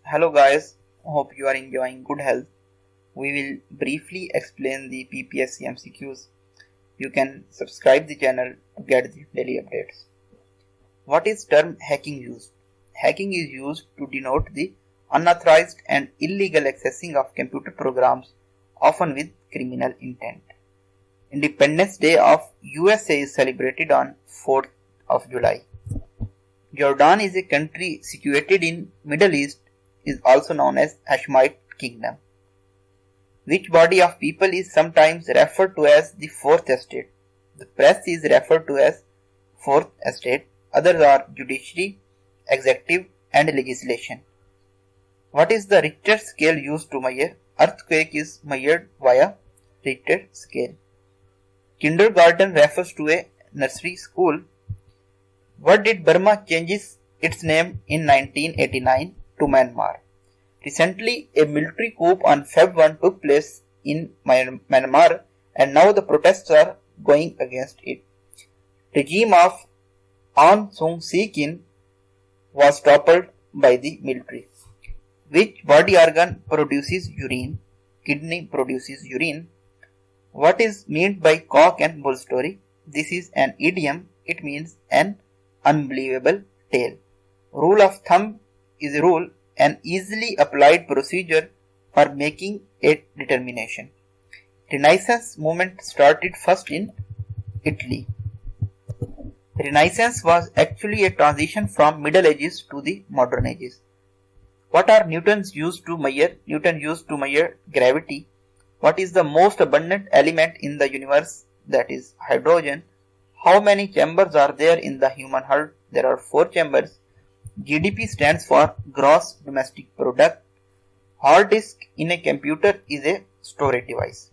Hello guys, hope you are enjoying good health. We will briefly explain the PPSC MCQs. You can subscribe the channel to get the daily updates. What is term hacking used? Hacking is used to denote the unauthorized and illegal accessing of computer programs, often with criminal intent. Independence Day of USA is celebrated on 4th of July. Jordan is a country situated in Middle East, is also known as Hashemite Kingdom. Which body of people is sometimes referred to as the Fourth Estate? The press is referred to as Fourth Estate. Others are judiciary, executive and legislation. What is the Richter scale used to measure? Earthquake is measured via Richter scale. Kindergarten refers to a nursery school. What did Burma changes its name in 1989 to Myanmar? Recently, a military coup on Feb 1 took place in Myanmar and now the protests are going against it. Regime of Aung San Suu Kyi was toppled by the military. Which body organ produces urine? Kidney produces urine. What is meant by cock and bull story? This is an idiom. It means an unbelievable tale. Rule of thumb is a rule, an easily applied procedure for making a determination. Renaissance movement started first in Italy. Renaissance was actually a transition from Middle Ages to the Modern Ages. What are Newtons used to measure? Newton used to measure gravity. What is the most abundant element in the universe? That is hydrogen. How many chambers are there in the human heart? There are 4 chambers. GDP stands for Gross Domestic Product. Hard disk in a computer is a storage device.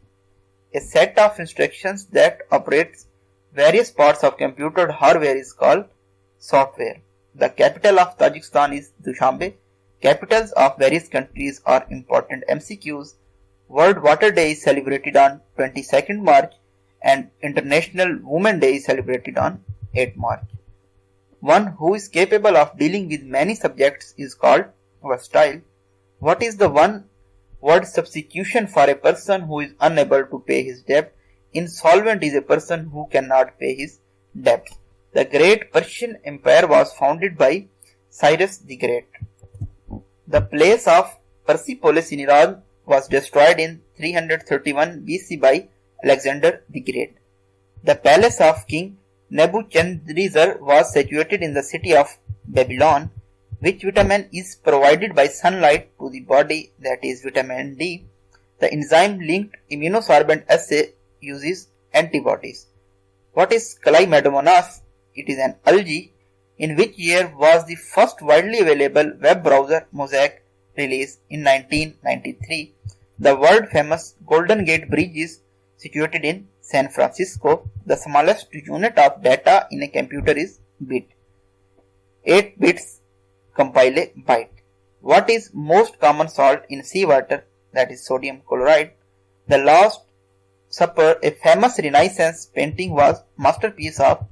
A set of instructions that operates various parts of computer hardware is called software. The capital of Tajikistan is Dushanbe. Capitals of various countries are important MCQs. World Water Day is celebrated on 22nd March and International Women Day is celebrated on 8 March. One who is capable of dealing with many subjects is called versatile. What is the one word substitution for a person who is unable to pay his debt? Insolvent is a person who cannot pay his debt. The Great Persian Empire was founded by Cyrus the Great. The place of Persepolis in Iran was destroyed in 331 BC by Alexander the Great. The palace of King Nebuchadnezzar was situated in the city of Babylon. Which vitamin is provided by sunlight to the body? That is vitamin D. The enzyme-linked immunosorbent assay uses antibodies. What is Chlamydomonas? It is an algae. In which year was the first widely available web browser Mosaic released? In 1993. The world-famous Golden Gate Bridge is situated in San Francisco. The smallest unit of data in a computer is bit. 8 bits compile a byte. What is most common salt in seawater? That is sodium chloride. The Last Supper, a famous Renaissance painting, was masterpiece of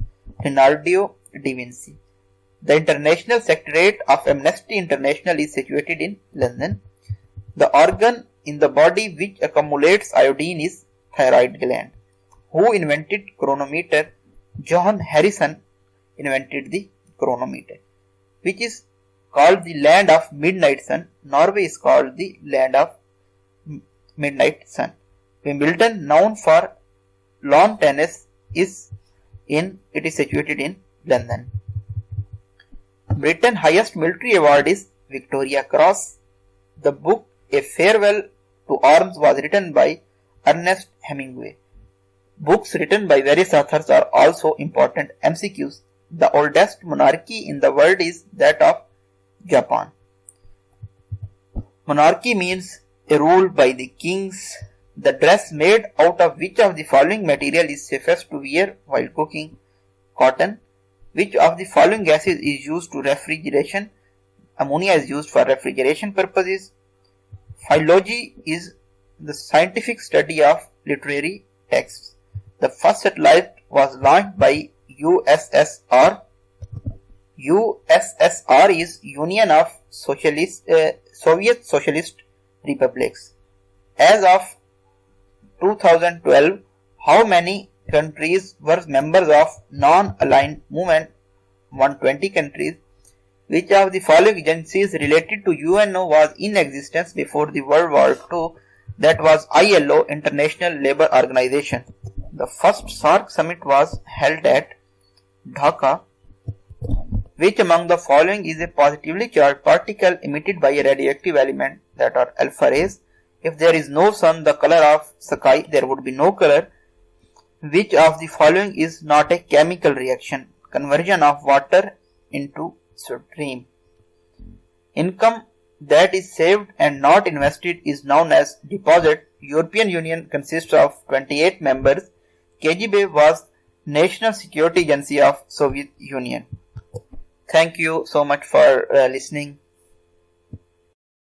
Leonardo da Vinci. The International Secretariat of Amnesty International is situated in London. The organ in the body which accumulates iodine is thyroid gland. Who invented chronometer? John Harrison invented the chronometer. Which is called the land of midnight sun? Norway is called the land of midnight sun. Wimbledon, known for lawn tennis, is situated in London. Britain's highest military award is Victoria Cross. The book A Farewell to Arms was written by Ernest Hemingway. Books written by various authors are also important MCQs. The oldest monarchy in the world is that of Japan. Monarchy means a rule by the kings. The dress made out of which of the following material is safest to wear while cooking? Cotton. Which of the following gases is used to refrigeration? Ammonia is used for refrigeration purposes. Philology is the scientific study of literary texts. The first satellite was launched by USSR. USSR is Union of Soviet Socialist Republics. As of 2012, how many countries were members of non-aligned movement? 120 countries. Which of the following agencies related to UNO was in existence before the World War II? That was ILO, International Labour Organization. The first SAARC summit was held at Dhaka. Which among the following is a positively charged particle emitted by a radioactive element? That are alpha rays. If there is no sun, the color of sky, there would be no color. Which of the following is not a chemical reaction? Conversion of water into stream. Income that is saved and not invested is known as deposit. European Union consists of 28 members. KGB was National Security Agency of Soviet Union. Thank you so much for listening.